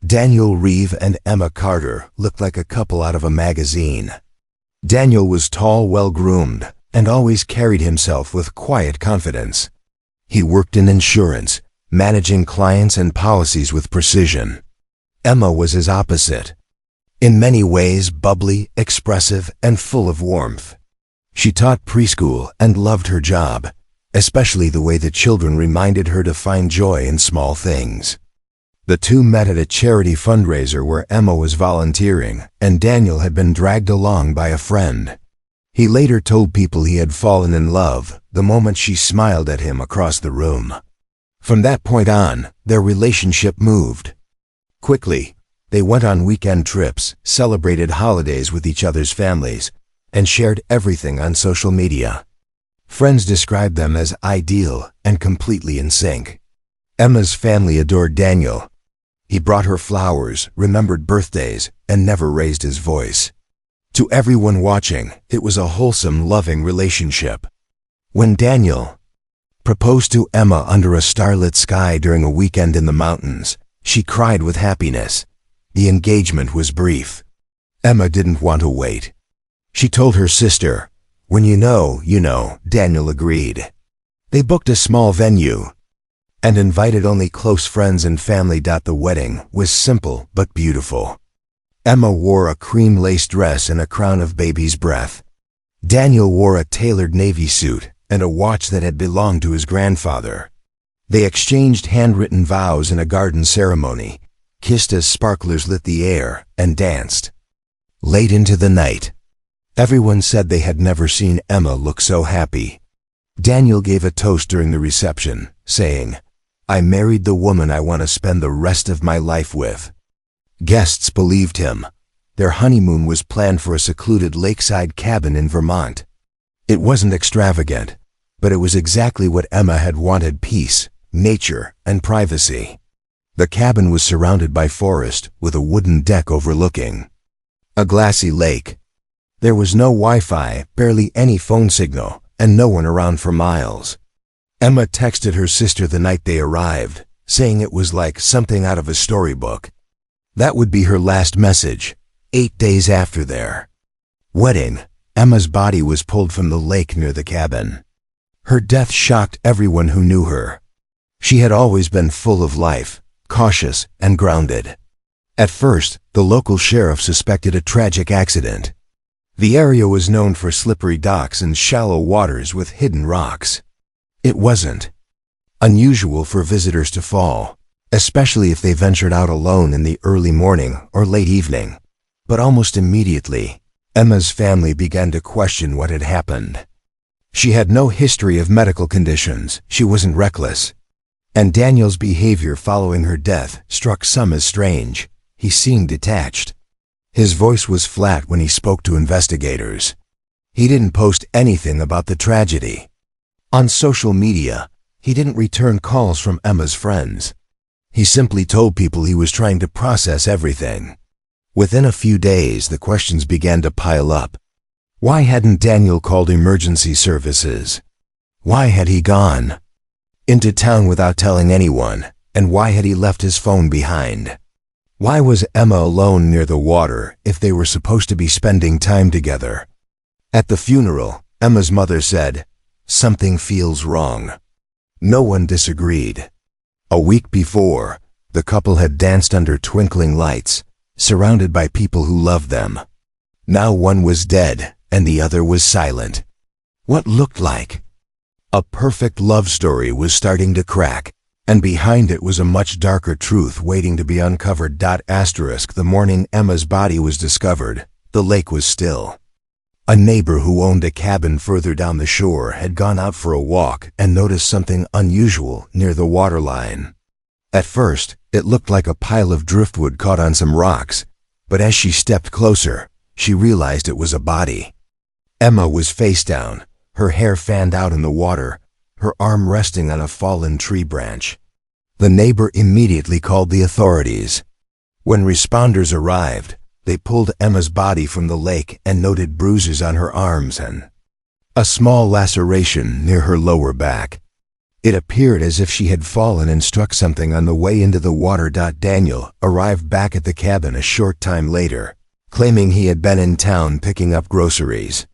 Daniel Reeve and Emma Carter looked like a couple out of a magazine. Daniel was tall, well-groomed, and always carried himself with quiet confidence. He worked in insurance, managing clients and policies with precision. Emma was his opposite. In many ways bubbly, expressive, and full of warmth. She taught preschool and loved her job, especially the way the children reminded her to find joy in small things. The two met at a charity fundraiser where Emma was volunteering, and Daniel had been dragged along by a friend. He later told people he had fallen in love the moment she smiled at him across the room. From that point on, their relationship moved. Quickly, they went on weekend trips, celebrated holidays with each other's families, and shared everything on social media. Friends described them as ideal and completely in sync. Emma's family adored Daniel. He brought her flowers, remembered birthdays, and never raised his voice. To everyone watching, it was a wholesome, loving relationship. When Daniel proposed to Emma under a starlit sky during a weekend in the mountains, she cried with happiness. The engagement was brief. Emma didn't want to wait. She told her sister, "When you know, you know." Daniel agreed. They booked a small venue and invited only close friends and family. The wedding was simple but beautiful. Emma wore a cream lace dress and a crown of baby's breath. Daniel wore a tailored navy suit and a watch that had belonged to his grandfather. They exchanged handwritten vows in a garden ceremony, kissed as sparklers lit the air, and danced. Late into the night, everyone said they had never seen Emma look so happy. Daniel gave a toast during the reception, saying, "I married the woman I want to spend the rest of my life with." Guests believed him. Their honeymoon was planned for a secluded lakeside cabin in Vermont. It wasn't extravagant, but it was exactly what Emma had wanted: peace, nature, and privacy. The cabin was surrounded by forest, with a wooden deck overlooking a glassy lake. There was no Wi-Fi, barely any phone signal, and no one around for miles. Emma texted her sister the night they arrived, saying it was like something out of a storybook. That would be her last message. 8 days after their wedding, Emma's body was pulled from the lake near the cabin. Her death shocked everyone who knew her. She had always been full of life, cautious and grounded. At first, the local sheriff suspected a tragic accident. The area was known for slippery docks and shallow waters with hidden rocks. It wasn't unusual for visitors to fall, especially if they ventured out alone in the early morning or late evening. But almost immediately, Emma's family began to question what had happened. She had no history of medical conditions, she wasn't reckless. And Daniel's behavior following her death struck some as strange. He seemed detached. His voice was flat when he spoke to investigators. He didn't post anything about the tragedy. On social media, he didn't return calls from Emma's friends. He simply told people he was trying to process everything. Within a few days, the questions began to pile up. Why hadn't Daniel called emergency services? Why had he gone into town without telling anyone? And why had he left his phone behind? Why was Emma alone near the water if they were supposed to be spending time together? At the funeral, Emma's mother said, "Something feels wrong." No one disagreed. A week before, the couple had danced under twinkling lights, surrounded by people who loved them. Now one was dead, and the other was silent. What looked like a perfect love story was starting to crack, and behind it was a much darker truth waiting to be uncovered. The morning Emma's body was discovered, the lake was still. A neighbor who owned a cabin further down the shore had gone out for a walk and noticed something unusual near the waterline. At first, it looked like a pile of driftwood caught on some rocks, but as she stepped closer, she realized it was a body. Emma was face down, her hair fanned out in the water, her arm resting on a fallen tree branch. The neighbor immediately called the authorities. When responders arrived, they pulled Emma's body from the lake and noted bruises on her arms and a small laceration near her lower back. It appeared as if she had fallen and struck something on the way into the water. Daniel arrived back at the cabin a short time later, claiming he had been in town picking up groceries.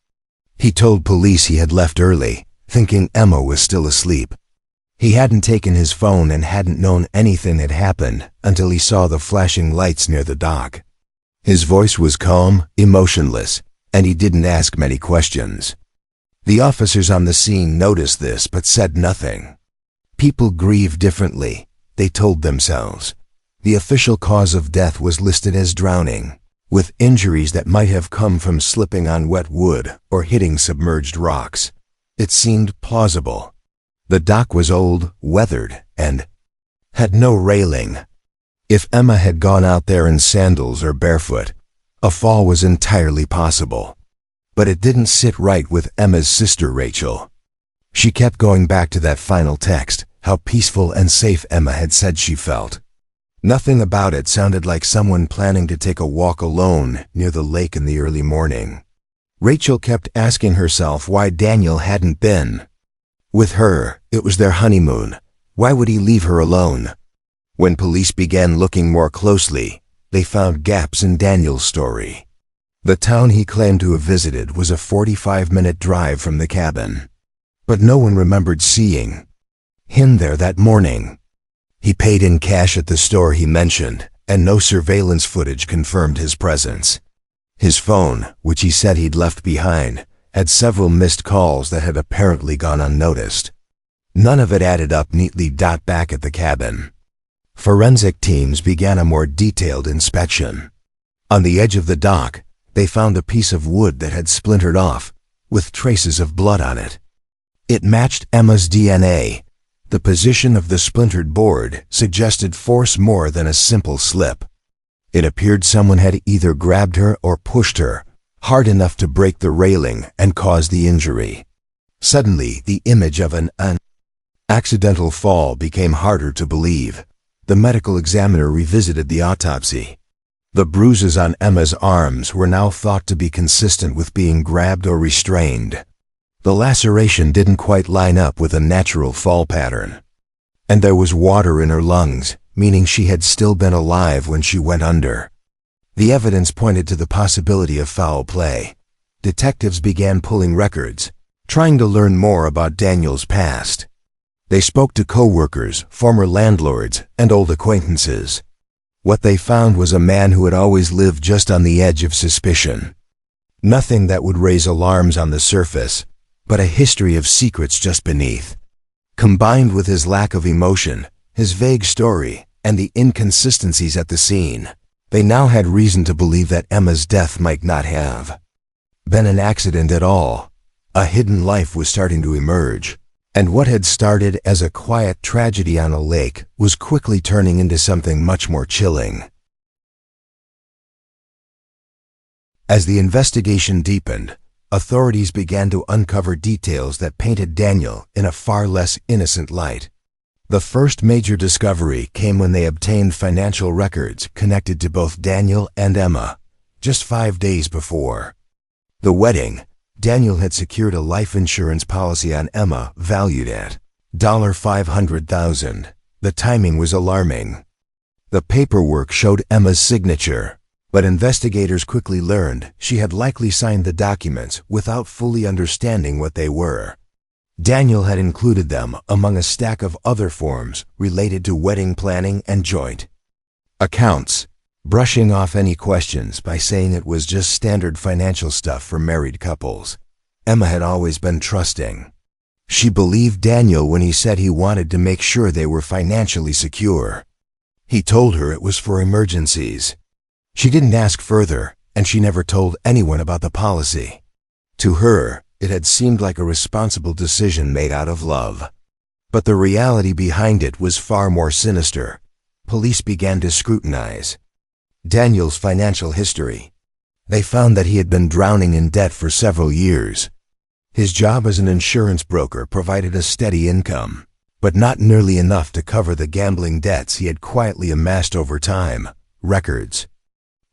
He told police he had left early, thinking Emma was still asleep. He hadn't taken his phone and hadn't known anything had happened until he saw the flashing lights near the dock. His voice was calm, emotionless, and he didn't ask many questions. The officers on the scene noticed this but said nothing. People grieve differently, they told themselves. The official cause of death was listed as drowning, with injuries that might have come from slipping on wet wood or hitting submerged rocks. It seemed plausible. The dock was old, weathered, and had no railing. If Emma had gone out there in sandals or barefoot, a fall was entirely possible. But it didn't sit right with Emma's sister Rachel. She kept going back to that final text, how peaceful and safe Emma had said she felt. Nothing about it sounded like someone planning to take a walk alone near the lake in the early morning. Rachel kept asking herself why Daniel hadn't been. With her, it was their honeymoon. Why would he leave her alone? When police began looking more closely, they found gaps in Daniel's story. The town he claimed to have visited was a 45-minute drive from the cabin. But no one remembered seeing him there that morning. He paid in cash at the store he mentioned, and no surveillance footage confirmed his presence. His phone, which he said he'd left behind, had several missed calls that had apparently gone unnoticed. None of it added up neatly. Back at the cabin, forensic teams began a more detailed inspection. On the edge of the dock, they found a piece of wood that had splintered off, with traces of blood on it. It matched Emma's DNA. The position of the splintered board suggested force more than a simple slip. It appeared someone had either grabbed her or pushed her hard enough to break the railing and cause the injury. Suddenly, the image of an accidental fall became harder to believe. The medical examiner revisited the autopsy. The bruises on Emma's arms were now thought to be consistent with being grabbed or restrained. The laceration didn't quite line up with a natural fall pattern. And there was water in her lungs, meaning she had still been alive when she went under. The evidence pointed to the possibility of foul play. Detectives began pulling records, trying to learn more about Daniel's past. They spoke to co-workers, former landlords, and old acquaintances. What they found was a man who had always lived just on the edge of suspicion. Nothing that would raise alarms on the surface, but a history of secrets just beneath. Combined with his lack of emotion, his vague story, and the inconsistencies at the scene, they now had reason to believe that Emma's death might not have been an accident at all. A hidden life was starting to emerge, and what had started as a quiet tragedy on a lake was quickly turning into something much more chilling. As the investigation deepened, authorities began to uncover details that painted Daniel in a far less innocent light. The first major discovery came when they obtained financial records connected to both Daniel and Emma, just 5 days before the wedding. Daniel had secured a life insurance policy on Emma valued at $500,000. The timing was alarming. The paperwork showed Emma's signature, but investigators quickly learned she had likely signed the documents without fully understanding what they were. Daniel had included them among a stack of other forms related to wedding planning and joint accounts, brushing off any questions by saying it was just standard financial stuff for married couples. Emma had always been trusting. She believed Daniel when he said he wanted to make sure they were financially secure. He told her it was for emergencies. She didn't ask further, and she never told anyone about the policy. To her, it had seemed like a responsible decision made out of love. But the reality behind it was far more sinister. Police began to scrutinize Daniel's financial history. They found that he had been drowning in debt for several years. His job as an insurance broker provided a steady income, but not nearly enough to cover the gambling debts he had quietly amassed over time. Records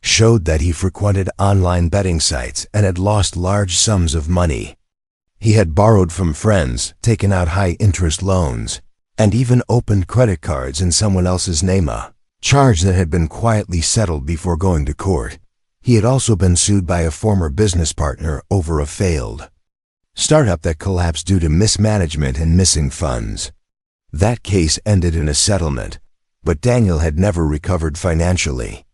showed that he frequented online betting sites and had lost large sums of money. He had borrowed from friends, taken out high-interest loans, and even opened credit cards in someone else's name, a charge that had been quietly settled before going to court. He had also been sued by a former business partner over a failed startup that collapsed due to mismanagement and missing funds. That case ended in a settlement, but Daniel had never recovered financially.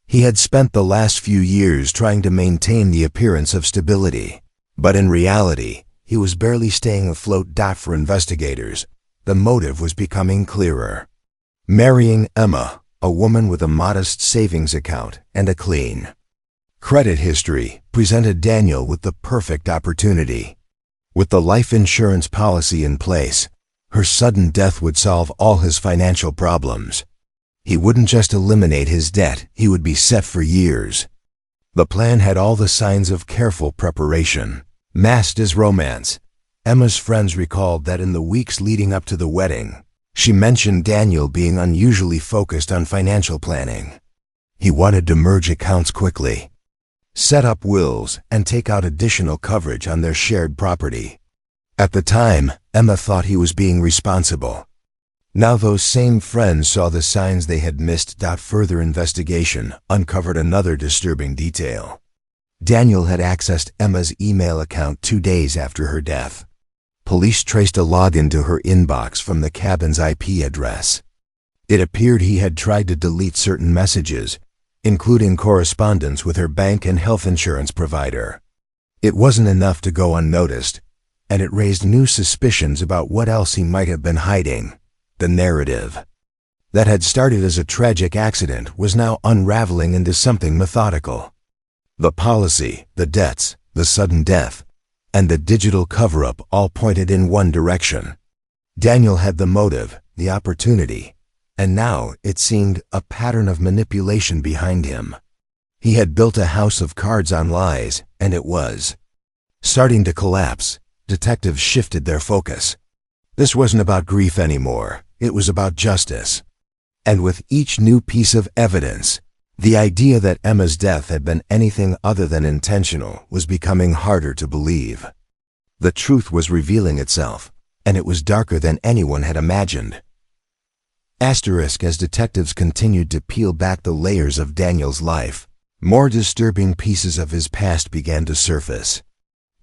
He had spent the last few years trying to maintain the appearance of stability, but in reality, he was barely staying afloat. For investigators, the motive was becoming clearer. Marrying Emma, a woman with a modest savings account and a clean credit history, presented Daniel with the perfect opportunity. With the life insurance policy in place, her sudden death would solve all his financial problems. He wouldn't just eliminate his debt, he would be set for years. The plan had all the signs of careful preparation, masked as romance. Emma's friends recalled that in the weeks leading up to the wedding, she mentioned Daniel being unusually focused on financial planning. He wanted to merge accounts quickly, set up wills, and take out additional coverage on their shared property. At the time, Emma thought he was being responsible. Now those same friends saw the signs they had missed. Further investigation uncovered another disturbing detail. Daniel had accessed Emma's email account 2 days after her death. Police traced a login to her inbox from the cabin's IP address. It appeared he had tried to delete certain messages, including correspondence with her bank and health insurance provider. It wasn't enough to go unnoticed, and it raised new suspicions about what else he might have been hiding. The narrative that had started as a tragic accident was now unraveling into something methodical. The policy, the debts, the sudden death, and the digital cover-up all pointed in one direction. Daniel had the motive, the opportunity, and now it seemed a pattern of manipulation behind him. He had built a house of cards on lies, and it was starting to collapse. Detectives shifted their focus. This wasn't about grief anymore, it was about justice. And with each new piece of evidence, the idea that Emma's death had been anything other than intentional was becoming harder to believe. The truth was revealing itself, and it was darker than anyone had imagined. As detectives continued to peel back the layers of Daniel's life, more disturbing pieces of his past began to surface.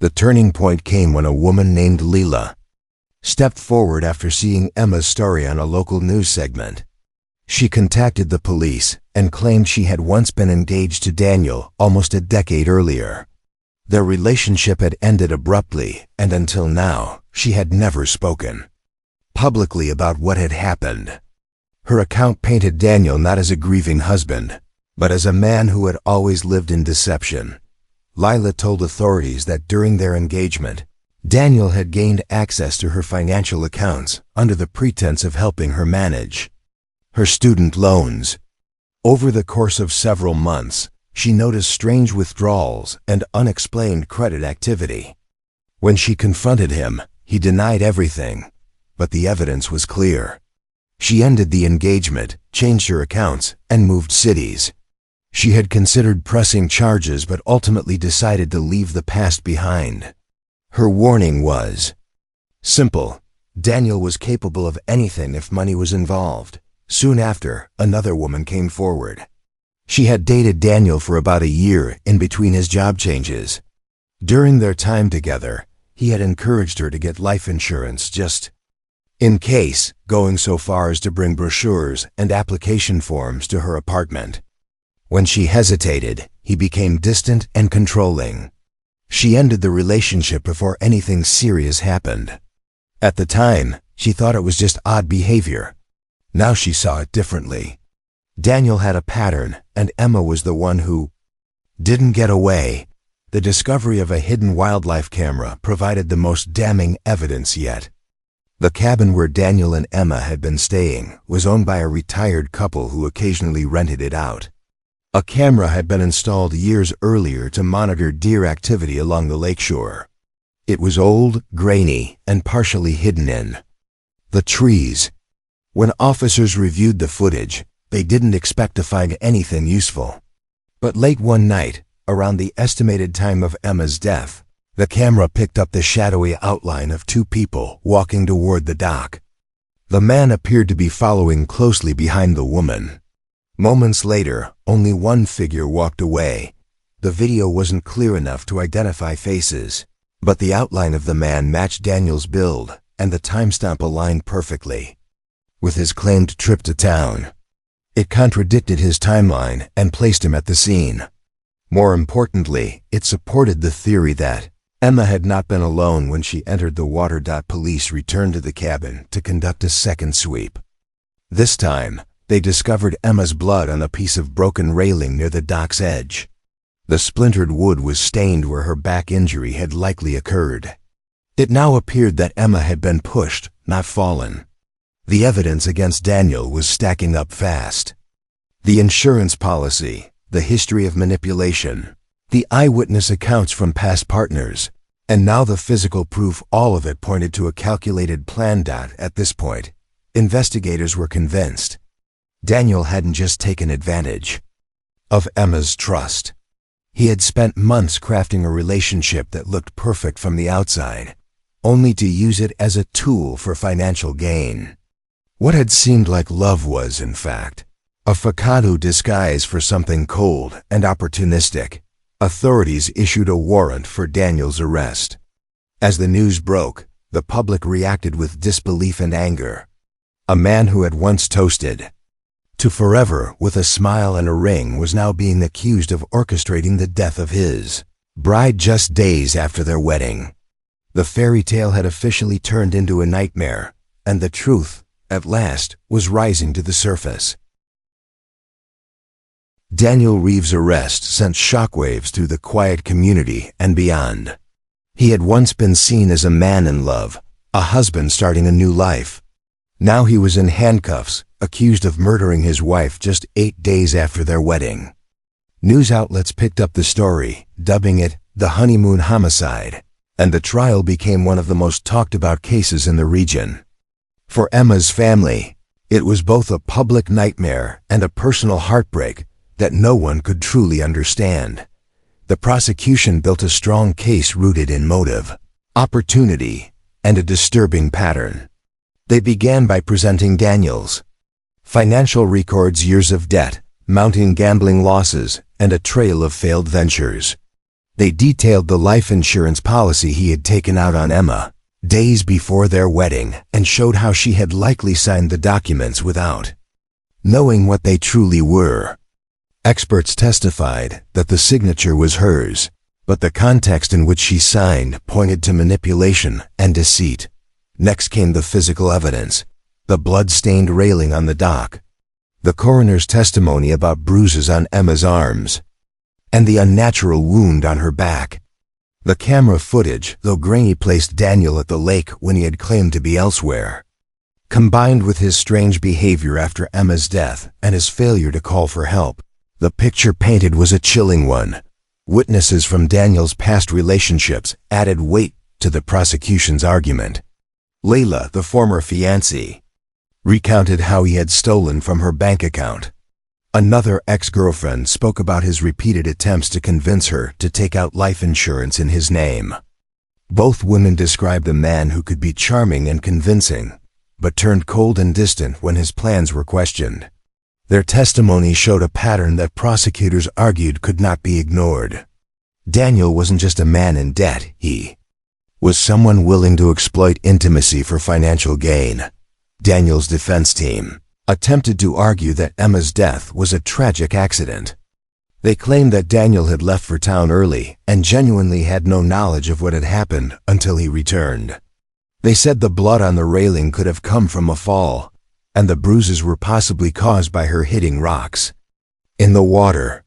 The turning point came when a woman named Leela stepped forward after seeing Emma's story on a local news segment. She contacted the police and claimed she had once been engaged to Daniel almost a decade earlier. Their relationship had ended abruptly, and until now, she had never spoken publicly about what had happened. Her account painted Daniel not as a grieving husband, but as a man who had always lived in deception. Leela told authorities that during their engagement, Daniel had gained access to her financial accounts under the pretense of helping her manage her student loans. Over the course of several months, she noticed strange withdrawals and unexplained credit activity. When she confronted him, he denied everything, but the evidence was clear. She ended the engagement, changed her accounts, and moved cities. She had considered pressing charges but ultimately decided to leave the past behind. Her warning was simple: Daniel was capable of anything if money was involved. Soon after, another woman came forward. She had dated Daniel for about a year in between his job changes. During their time together, he had encouraged her to get life insurance just in case, going so far as to bring brochures and application forms to her apartment. When she hesitated, he became distant and controlling. She ended the relationship before anything serious happened. At the time, she thought it was just odd behavior. Now she saw it differently. Daniel had a pattern, and Emma was the one who didn't get away. The discovery of a hidden wildlife camera provided the most damning evidence yet. The cabin where Daniel and Emma had been staying was owned by a retired couple who occasionally rented it out. A camera had been installed years earlier to monitor deer activity along the lakeshore. It was old, grainy, and partially hidden in the trees. When officers reviewed the footage, they didn't expect to find anything useful. But late one night, around the estimated time of Emma's death, the camera picked up the shadowy outline of two people walking toward the dock. The man appeared to be following closely behind the woman. Moments later, only one figure walked away. The video wasn't clear enough to identify faces, but the outline of the man matched Daniel's build, and the timestamp aligned perfectly with his claimed trip to town. It contradicted his timeline and placed him at the scene. More importantly, it supported the theory that Emma had not been alone when she entered the water. Police returned to the cabin to conduct a second sweep. This time, they discovered Emma's blood on a piece of broken railing near the dock's edge. The splintered wood was stained where her back injury had likely occurred. It now appeared that Emma had been pushed, not fallen. The evidence against Daniel was stacking up fast. The insurance policy, the history of manipulation, the eyewitness accounts from past partners, and now the physical proof, all of it pointed to a calculated plan. At this point, investigators were convinced Daniel hadn't just taken advantage of Emma's trust. He had spent months crafting a relationship that looked perfect from the outside, only to use it as a tool for financial gain. What had seemed like love was, in fact, a facade disguised for something cold and opportunistic. Authorities issued a warrant for Daniel's arrest. As the news broke, the public reacted with disbelief and anger. A man who had once toasted to forever with a smile and a ring was now being accused of orchestrating the death of his bride just days after their wedding. The fairy tale had officially turned into a nightmare, and the truth, at last, was rising to the surface. Daniel Reeves' arrest sent shockwaves through the quiet community and beyond. He had once been seen as a man in love, a husband starting a new life. Now he was in handcuffs, accused of murdering his wife just 8 days after their wedding. News outlets picked up the story, dubbing it the honeymoon homicide, and the trial became one of the most talked about cases in the region. For Emma's family, it was both a public nightmare and a personal heartbreak that no one could truly understand. The prosecution built a strong case rooted in motive, opportunity, and a disturbing pattern. They began by presenting Daniel's financial records, years of debt, mounting gambling losses, and a trail of failed ventures. They detailed the life insurance policy he had taken out on Emma days before their wedding and showed how she had likely signed the documents without knowing what they truly were. Experts testified that the signature was hers, but the context in which she signed pointed to manipulation and deceit. Next came the physical evidence, the blood-stained railing on the dock, the coroner's testimony about bruises on Emma's arms, and the unnatural wound on her back. The camera footage, though grainy, placed Daniel at the lake when he had claimed to be elsewhere. Combined with his strange behavior after Emma's death and his failure to call for help, the picture painted was a chilling one. Witnesses from Daniel's past relationships added weight to the prosecution's argument. Layla, the former fiancée, recounted how he had stolen from her bank account. Another ex-girlfriend spoke about his repeated attempts to convince her to take out life insurance in his name. Both women described a man who could be charming and convincing, but turned cold and distant when his plans were questioned. Their testimony showed a pattern that prosecutors argued could not be ignored. Daniel wasn't just a man in debt, he was someone willing to exploit intimacy for financial gain. Daniel's defense team attempted to argue that Emma's death was a tragic accident. They claimed that Daniel had left for town early and genuinely had no knowledge of what had happened until he returned. They said the blood on the railing could have come from a fall, and the bruises were possibly caused by her hitting rocks in the water.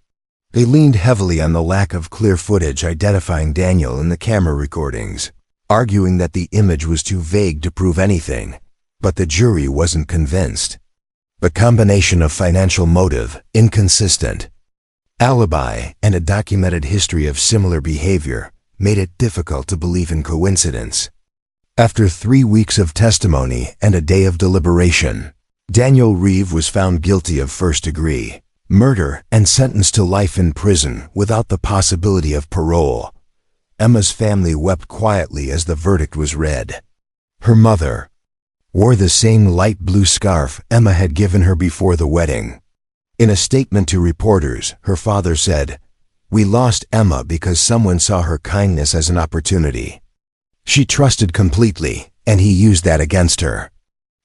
They leaned heavily on the lack of clear footage identifying Daniel in the camera recordings, arguing that the image was too vague to prove anything, but the jury wasn't convinced. The combination of financial motive, inconsistent alibi, and a documented history of similar behavior made it difficult to believe in coincidence. After 3 weeks of testimony and a day of deliberation, Daniel Reeves was found guilty of first-degree murder and sentenced to life in prison without the possibility of parole. Emma's family wept quietly as the verdict was read. Her mother wore the same light blue scarf Emma had given her before the wedding. In a statement to reporters, her father said, "We lost Emma because someone saw her kindness as an opportunity. She trusted completely, and he used that against her."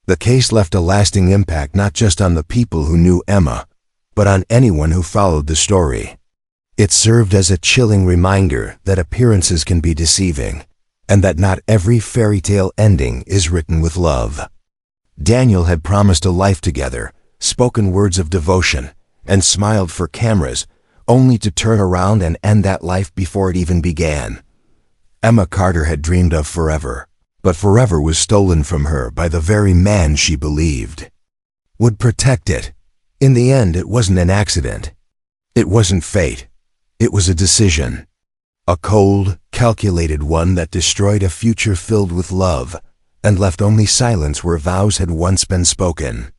The case left a lasting impact not just on the people who knew Emma, but on anyone who followed the story. It served as a chilling reminder that appearances can be deceiving, and that not every fairy tale ending is written with love. Daniel had promised a life together, spoken words of devotion, and smiled for cameras, only to turn around and end that life before it even began. Emma Carter had dreamed of forever, but forever was stolen from her by the very man she believed would protect it. In the end, it wasn't an accident. It wasn't fate. It was a decision. A cold, calculated one that destroyed a future filled with love and left only silence where vows had once been spoken.